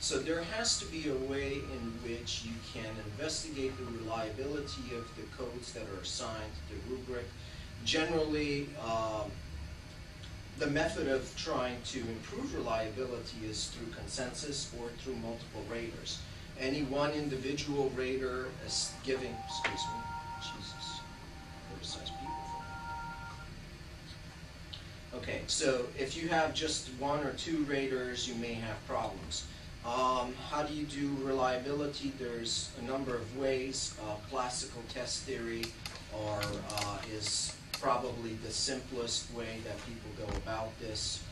So there has to be a way in which you can investigate the reliability of the codes that are assigned to the rubric. Generally, the method of trying to improve reliability is through consensus or through multiple raters. Any one individual rater is giving, excuse me, Jesus, criticize people for that. Okay, so if you have just one or two raters, you may have problems. How do you do reliability? There's a number of ways. Classical test theory is probably the simplest way that people go about this.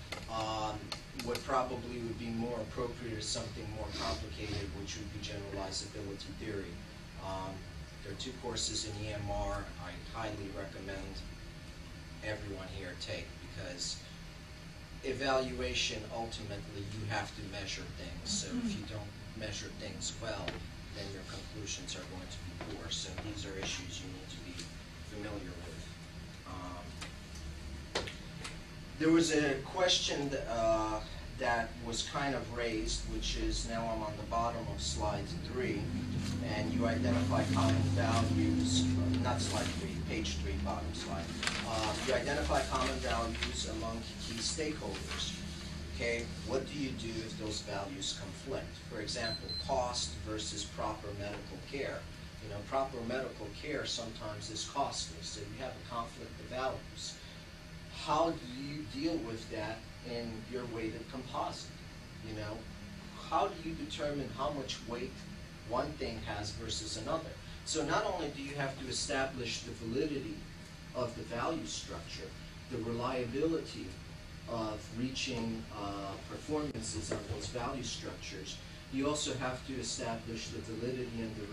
What probably would be more appropriate is something more complicated, which would be generalizability theory. There are two courses in EMR I highly recommend everyone here take, because evaluation, ultimately, you have to measure things. So if you don't measure things well, then your conclusions are going to be poor. So these are issues you need to be familiar with. There was a question that was kind of raised, which is now I'm on the bottom of slide 3, and you identify common values, not slide 3, page 3, bottom slide. You identify common values among key stakeholders. Okay, what do you do if those values conflict? For example, cost versus proper medical care. You know, proper medical care sometimes is costly, so you have a conflict of values. How do you deal with that in your weighted composite? You know, how do you determine how much weight one thing has versus another? So not only do you have to establish the validity of the value structure, the reliability of reaching performances of those value structures, you also have to establish the validity and the